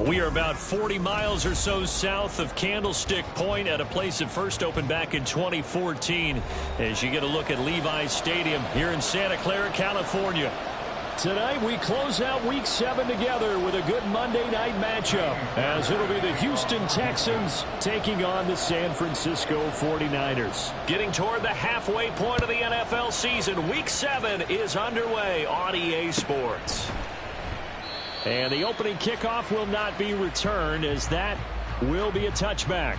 We are about 40 miles or so south of Candlestick Point at a place that first opened back in 2014 as you get a look at Levi's Stadium here in Santa Clara, California. Tonight we close out Week 7 together with a good Monday night matchup as it'll be the Houston Texans taking on the San Francisco 49ers. Getting toward the halfway point of the NFL season, Week 7 is underway on EA Sports. And the opening kickoff will not be returned as that will be a touchback.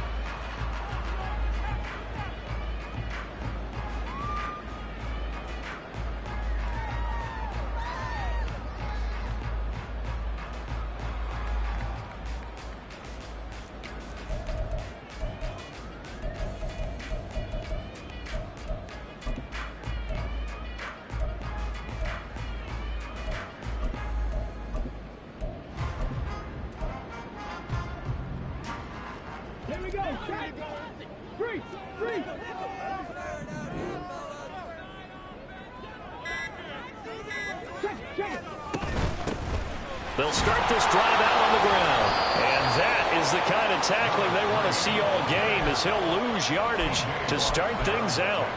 They'll start this drive out on the ground. And that is the kind of tackling they want to see all game as he'll lose yardage to start things out.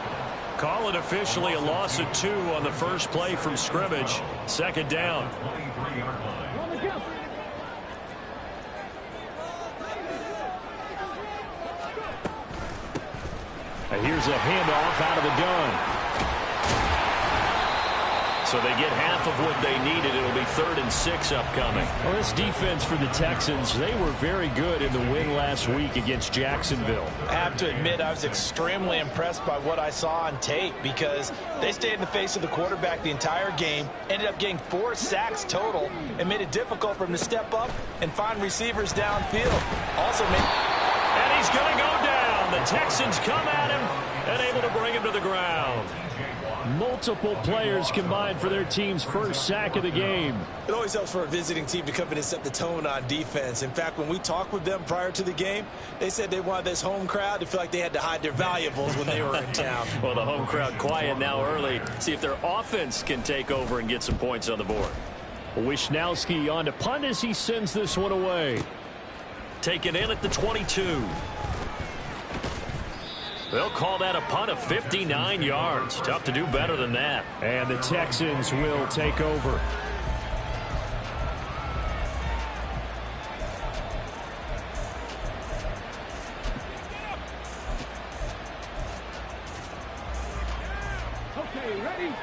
Call it officially a loss of 2 on the first play from scrimmage. Second down. And here's a handoff out of the gun. So they get half of what they needed. It'll be 3rd and 6 upcoming. Well, this defense for the Texans, they were very good in the win last week against Jacksonville. I have to admit, I was extremely impressed by what I saw on tape because they stayed in the face of the quarterback the entire game, ended up getting 4 sacks total, and made it difficult for him to step up and find receivers downfield. Also made... And he's going to go down. The Texans come at him and able to bring him to the ground. Multiple players combined for their team's first sack of the game. It always helps for a visiting team to come in and set the tone on defense. In fact, when we talked with them prior to the game, they said they wanted this home crowd to feel like they had to hide their valuables when they were in town. Well, the home crowd quiet now early. See if their offense can take over and get some points on the board. Wishnowski on to punt as he sends this one away. Taken in at the 22. They'll call that a punt of 59 yards. Tough to do better than that. And the Texans will take over. Okay, ready?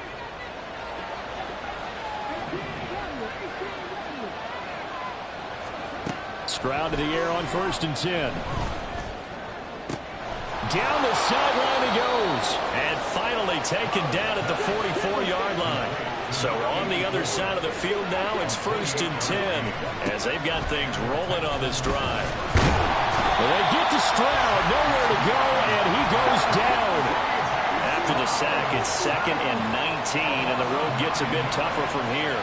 Stroud to the air on 1st and 10. Down the sideline he goes. And finally taken down at the 44-yard line. So on the other side of the field now, it's 1st and 10 as they've got things rolling on this drive. Well, they get to Stroud, nowhere to go, and he goes down. After the sack, it's 2nd and 19, and the road gets a bit tougher from here.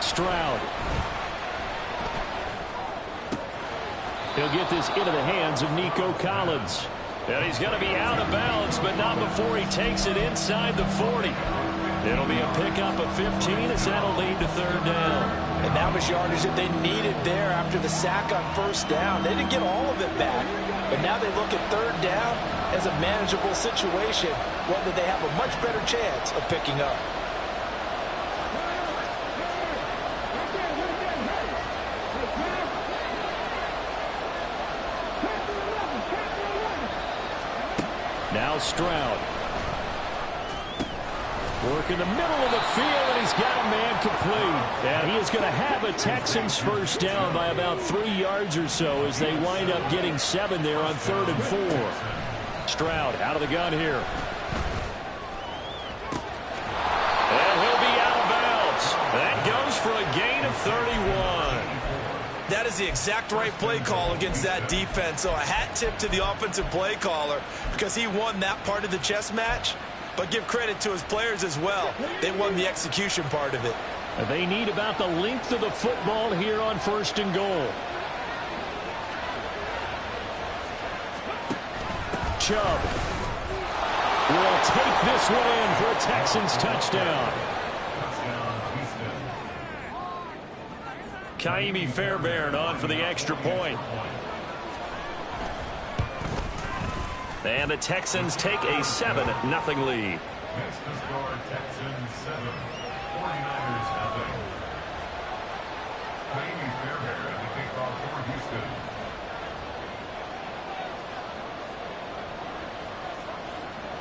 Stroud. He'll get this into the hands of Nico Collins. And he's going to be out of bounds, but not before he takes it inside the 40. It'll be a pickup of 15 as that'll lead to 3rd down. And that was yardage that they needed there after the sack on 1st down. They didn't get all of it back, but now they look at 3rd down as a manageable situation, one that they have a much better chance of picking up. Now Stroud. Work in the middle of the field, and he's got a man complete. And he is going to have a Texans first down by about 3 yards or so as they wind up getting 7 there on 3rd and 4. Stroud out of the gun here. And he'll be out of bounds. That goes for a gain of 31. That is the exact right play call against that defense. So a hat tip to the offensive play caller because he won that part of the chess match. But give credit to his players as well. They won the execution part of it. They need about the length of the football here on 1st and goal. Chubb. will take this one in for a Texans touchdown. Kaimi Fairbairn on for the extra point. And the Texans take a 7-0 lead. Next to score, Texans 7, 49ers 0. Kaimi Fairbairn at the kickoff for Houston.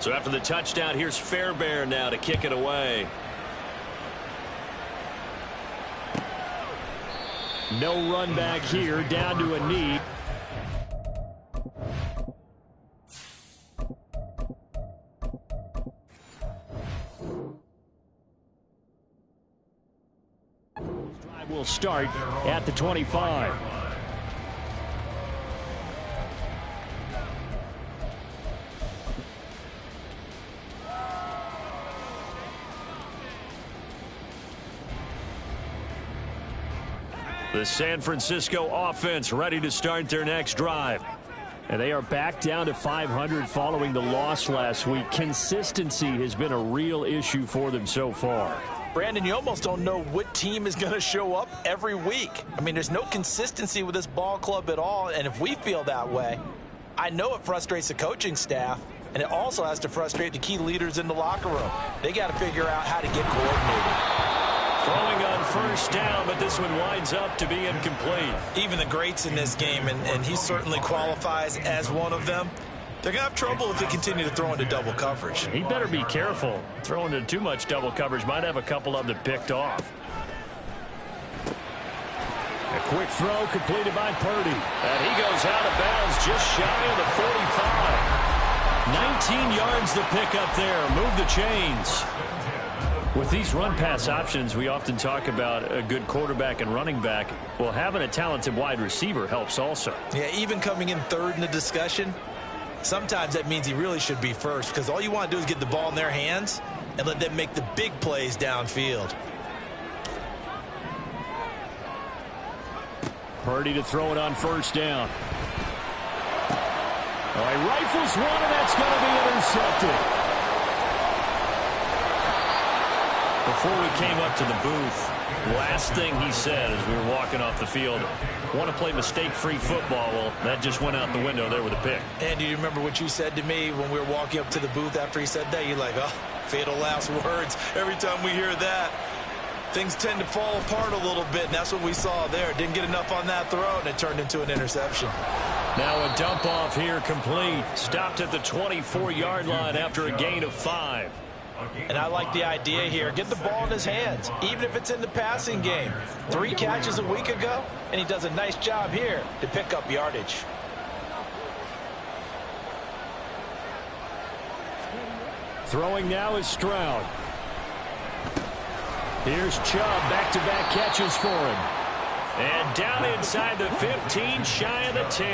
So after the touchdown, here's Fairbairn now to kick it away. No run back here, down to a knee. Drive will start at the 25. The San Francisco offense ready to start their next drive. And they are back down to 500 following the loss last week. Consistency has been a real issue for them so far. Brandon, you almost don't know what team is going to show up every week. I mean, there's no consistency with this ball club at all, and if we feel that way, I know it frustrates the coaching staff, and it also has to frustrate the key leaders in the locker room. They got to figure out how to get coordinated. Throwing on first down, but this one winds up to be incomplete. Even the greats in this game, and he certainly qualifies as one of them, they're going to have trouble if they continue to throw into double coverage. He better be careful. Throwing into too much double coverage might have a couple of them picked off. A quick throw completed by Purdy. And he goes out of bounds just shy of the 45. 19 yards to pick up there. Move the chains. With these run-pass options, we often talk about a good quarterback and running back. Well, having a talented wide receiver helps also. Yeah, even coming in third in the discussion, sometimes that means he really should be first, because all you want to do is get the ball in their hands and let them make the big plays downfield. Purdy to throw it on first down. Oh, he rifles one, and that's going to be intercepted. Before we came up to the booth, last thing he said as we were walking off the field, want to play mistake-free football. Well, that just went out the window there with a pick. And do you remember what you said to me when we were walking up to the booth after he said that? You're like, oh, fatal last words. Every time we hear that, things tend to fall apart a little bit, and that's what we saw there. Didn't get enough on that throw, and it turned into an interception. Now a dump off here complete. Stopped at the 24-yard line after a gain of 5. And I like the idea here. Get the ball in his hands, even if it's in the passing game. 3 catches a week ago, and he does a nice job here to pick up yardage. Throwing now is Stroud. Here's Chubb, back-to-back catches for him. And down inside the 15, shy of the 10.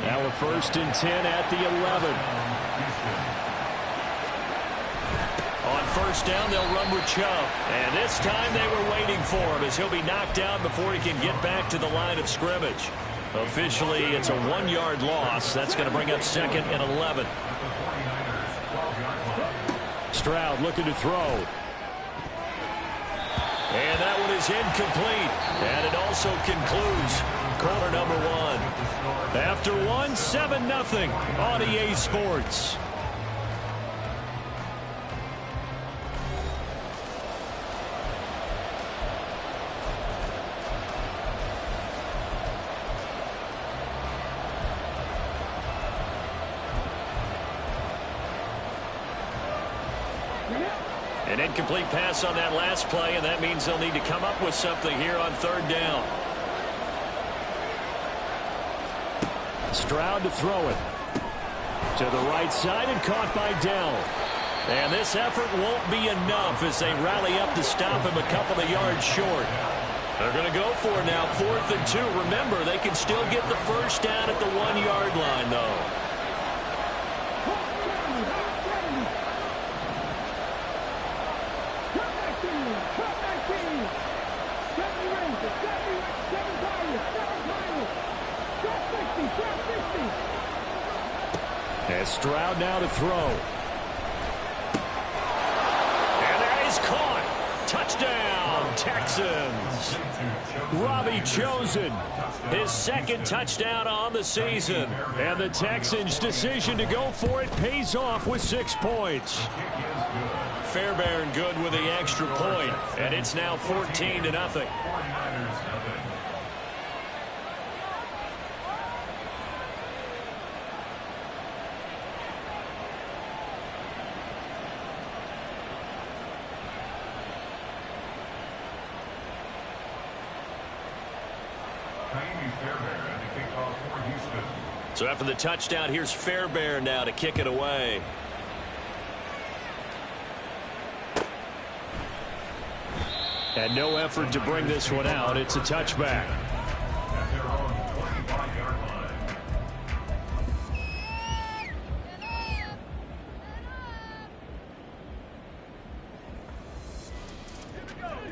Now a 1st and 10 at the 11. On first down, they'll run with Chubb. And this time they were waiting for him as he'll be knocked down before he can get back to the line of scrimmage. Officially, it's a 1-yard loss. That's going to bring up 2nd and 11. Stroud looking to throw. And that one is incomplete. And it also concludes quarter number 1. After 1, 7-0 on EA Sports. An incomplete pass on that last play, and that means they'll need to come up with something here on 3rd down. Stroud to throw it. To the right side and caught by Dell. And this effort won't be enough as they rally up to stop him a couple of yards short. They're going to go for it now, 4th and 2. Remember, they can still get the first down at the 1-yard line, though. As Stroud now to throw. Texans. Robbie Chosen, his second touchdown on the season. And the Texans' decision to go for it pays off with 6 points. Fairbairn good with the extra point, and it's now 14-0. So after the touchdown, here's Fairbairn now to kick it away. And no effort to bring this one out. It's a touchback.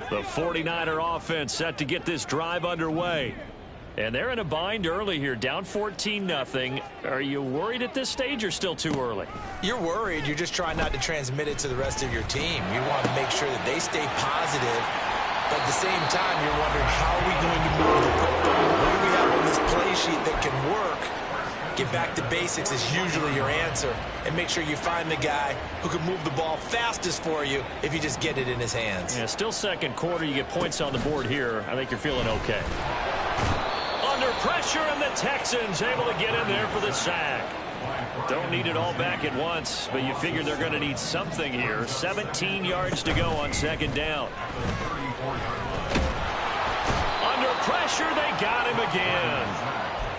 The 49er offense set to get this drive underway. And they're in a bind early here, down 14-0. Are you worried at this stage or still too early? You're worried. You're just trying not to transmit it to the rest of your team. You want to make sure that they stay positive. But at the same time, you're wondering, how are we going to move the football? What do we have on this play sheet that can work? Get back to basics is usually your answer. And make sure you find the guy who can move the ball fastest for you if you just get it in his hands. Yeah, still second quarter. You get points on the board here. I think you're feeling okay. Under pressure, and the Texans able to get in there for the sack. Don't need it all back at once, but you figure they're going to need something here. 17 yards to go on second down. Under pressure, they got him again.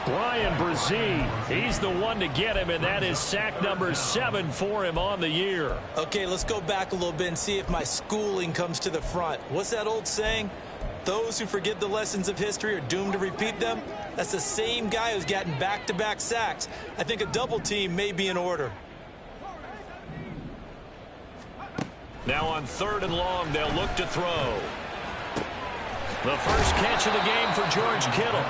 Brian Brzee, he's the one to get him, and that is sack number 7 for him on the year. Okay, let's go back a little bit and see if my schooling comes to the front. What's that old saying? Those who forget the lessons of history are doomed to repeat them. That's the same guy who's gotten back-to-back sacks. I think a double team may be in order. Now on 3rd and long, they'll look to throw. The first catch of the game for George Kittle.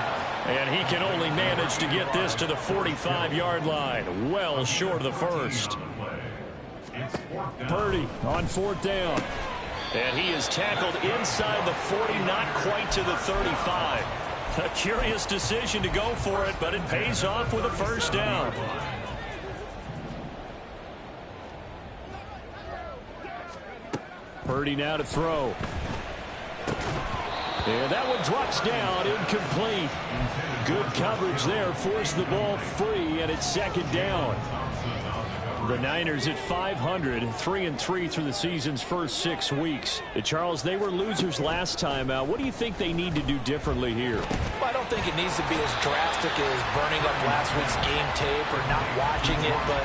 And he can only manage to get this to the 45-yard line. Well short of the first. Purdy on 4th down. And he is tackled inside the 40, not quite to the 35. A curious decision to go for it, but it pays off with a first down. Purdy now to throw. And that one drops down, incomplete. Good coverage there, forced the ball free, and it's second down. The Niners at 500, 3-3 through the season's first 6 weeks. Charles, they were losers last time out. What do you think they need to do differently here? Well, I don't think it needs to be as drastic as burning up last week's game tape or not watching it, but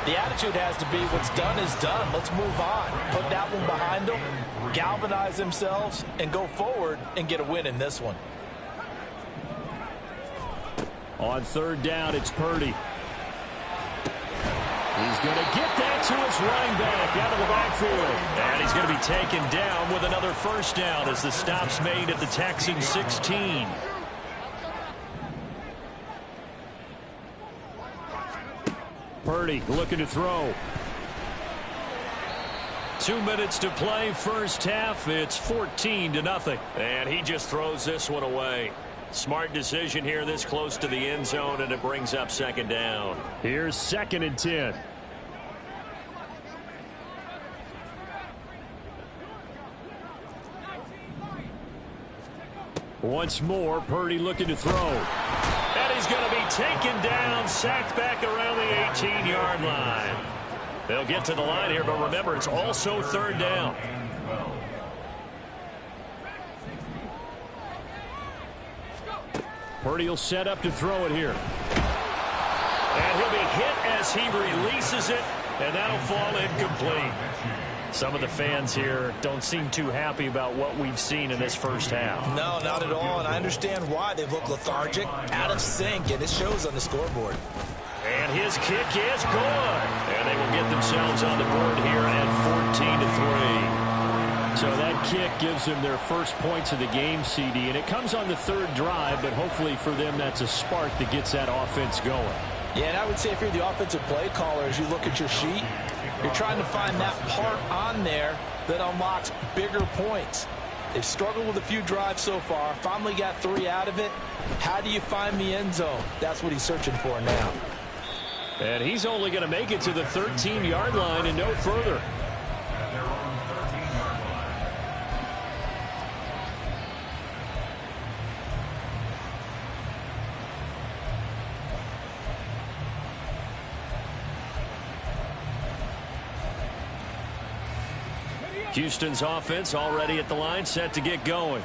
the attitude has to be what's done is done. Let's move on. Put that one behind them, galvanize themselves, and go forward and get a win in this one. On 3rd down, it's Purdy. He's going to get that to his running back out of the backfield. And he's going to be taken down with another first down as the stop's made at the Texans 16. Purdy looking to throw. 2 minutes to play first half. It's 14-0. And he just throws this one away. Smart decision here this close to the end zone, and it brings up second down. Here's 2nd and 10. Once more, Purdy looking to throw. And he's going to be taken down, sacked back around the 18-yard line. They'll get to the line here, but remember, it's also 3rd down. Purdy will set up to throw it here. And he'll be hit as he releases it, and that'll fall incomplete. Some of the fans here don't seem too happy about what we've seen in this first half. No, not at all, and I understand why. They've looked lethargic, out of sync, and it shows on the scoreboard. And his kick is good. And they will get themselves on the board here at 14-3. So that kick gives them their first points of the game, CD, and it comes on the 3rd drive, but hopefully for them that's a spark that gets that offense going. Yeah, and I would say if you're the offensive play caller, as you look at your sheet, you're trying to find that part on there that unlocks bigger points. They've struggled with a few drives so far. Finally got 3 out of it. How do you find the end zone? That's what he's searching for now. And he's only going to make it to the 13-yard line and no further. Houston's offense already at the line, set to get going.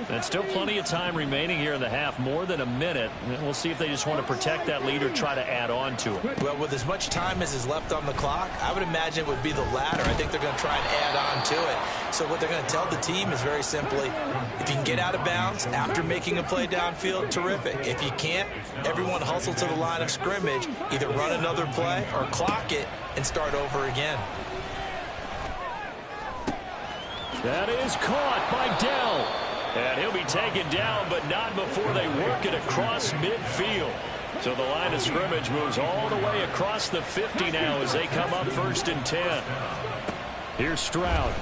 And still plenty of time remaining here in the half, more than a minute. We'll see if they just want to protect that lead or try to add on to it. Well, with as much time as is left on the clock, I would imagine it would be the latter. I think they're going to try and add on to it. So what they're going to tell the team is very simply, if you can get out of bounds after making a play downfield, terrific. If you can't, everyone hustle to the line of scrimmage, either run another play or clock it and start over again. That is caught by Dell. And he'll be taken down, but not before they work it across midfield. So the line of scrimmage moves all the way across the 50 now as they come up 1st and 10. Here's Stroud.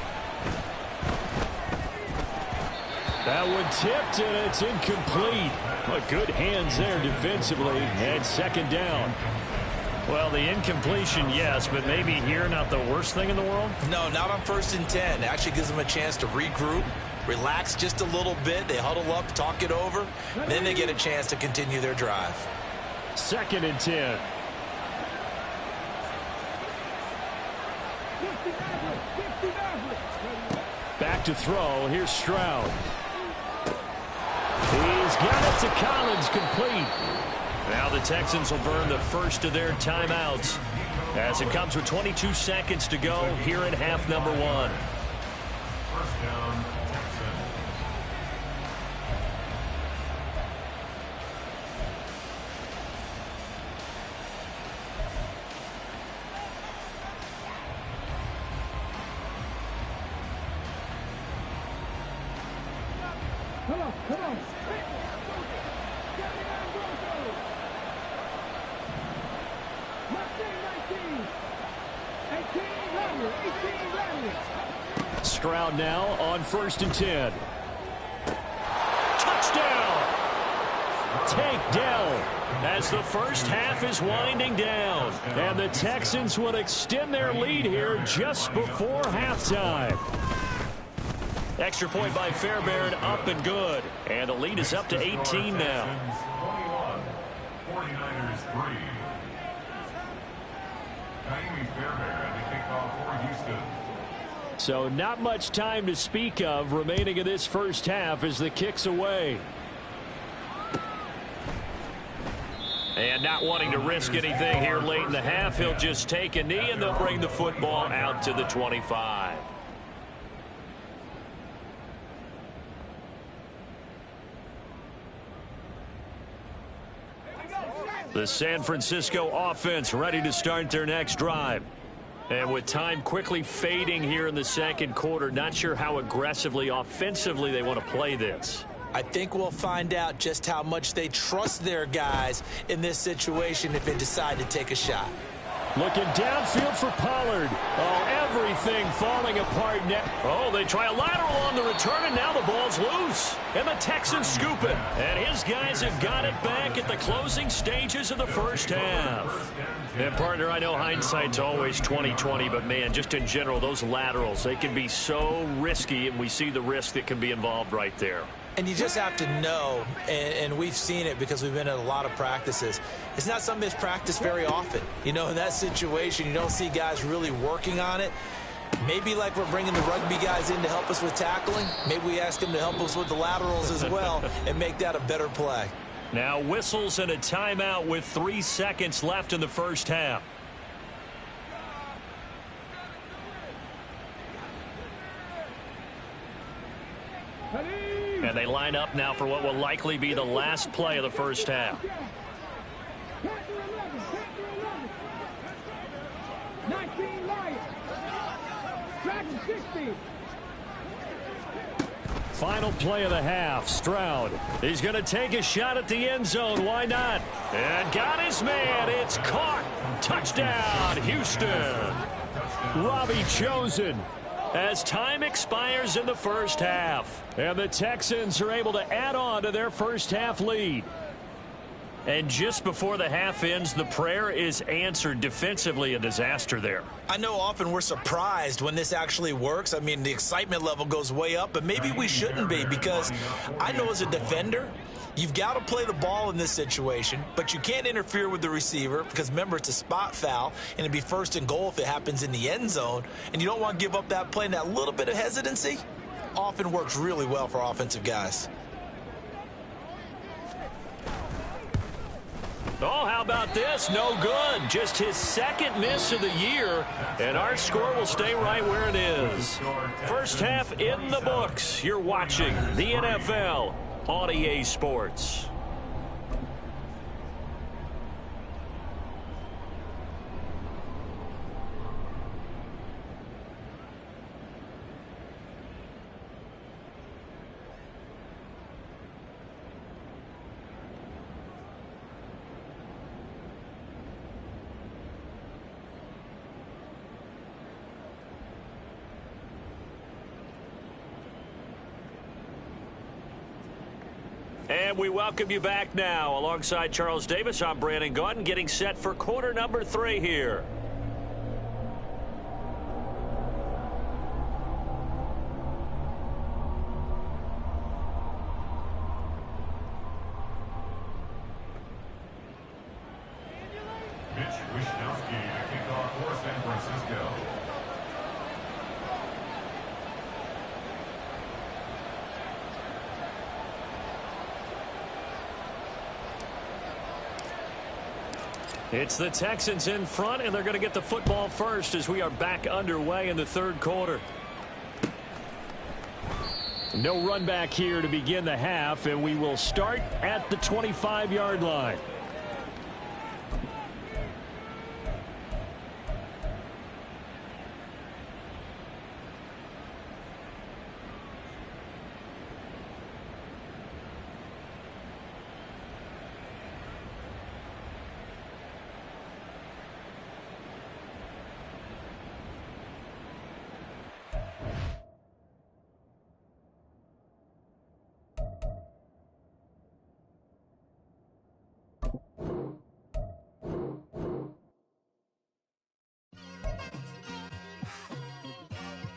That one tipped, and it's incomplete. But good hands there defensively, and 2nd down. Well, the incompletion, yes, but maybe here not the worst thing in the world? No, not on 1st and 10. It actually gives them a chance to regroup, relax just a little bit. They huddle up, talk it over. Then they get a chance to continue their drive. 2nd and 10. Back to throw. Here's Stroud. He's got it to Collins, complete. Now the Texans will burn the first of their timeouts as it comes with 22 seconds to go here in half number 1. 1st down, Texans. Come on. Stroud now on 1st and 10. Touchdown! Take Dell as the first half is winding down. And the Texans will extend their lead here just before halftime. Extra point by Fairbairn, up and good. And the lead is up to 18 now. 21, 49ers 3. Naomi Fairbairn, the kickoff for Houston. So not much time to speak of remaining in this first half as the kick's away. And not wanting to risk anything here late in the half, he'll just take a knee and they'll bring the football out to the 25. The San Francisco offense ready to start their next drive. And with time quickly fading here in the 2nd quarter, not sure how aggressively, offensively they want to play this. I think we'll find out just how much they trust their guys in this situation if they decide to take a shot. Looking downfield for Pollard. Oh, everything falling apart now. Oh, they try a lateral on the return, and now the ball's loose. And the Texans scoop it. And his guys have got it back at the closing stages of the first half. And, partner, I know hindsight's always 20/20, but, man, just in general, those laterals, they can be so risky, and we see the risk that can be involved right there. And you just have to know, and we've seen it because we've been at a lot of practices, it's not something that's practiced very often. You know, in that situation, you don't see guys really working on it. Maybe like we're bringing the rugby guys in to help us with tackling, maybe we ask them to help us with the laterals as well and make that a better play. Now whistles and a timeout with 3 seconds left in the first half. And they line up now for what will likely be the last play of the first half. Final play of the half. Stroud. He's going to take a shot at the end zone. Why not? And got his man. It's caught. Touchdown, Houston. Robbie Chosen as time expires in the first half. And the Texans are able to add on to their first half lead. And just before the half ends, the prayer is answered. Defensively, a disaster there. I know often we're surprised when this actually works. I mean, the excitement level goes way up, but maybe we shouldn't be, because I know as a defender, you've got to play the ball in this situation, but you can't interfere with the receiver because, remember, it's a spot foul, and it'd be first and goal if it happens in the end zone, and you don't want to give up that play. And that little bit of hesitancy often works really well for offensive guys. Oh, how about this? No good. Just his second miss of the year, and our score will stay right where it is. First half in the books. You're watching the NFL on EA Sports. And we welcome you back now. Alongside Charles Davis, I'm Brandon Gaudin, getting set for quarter number 3 here. Mitch Wishnowsky to kick off for San Francisco. It's the Texans in front, and they're going to get the football first as we are back underway in the third quarter. No run back here to begin the half, and we will start at the 25-yard line.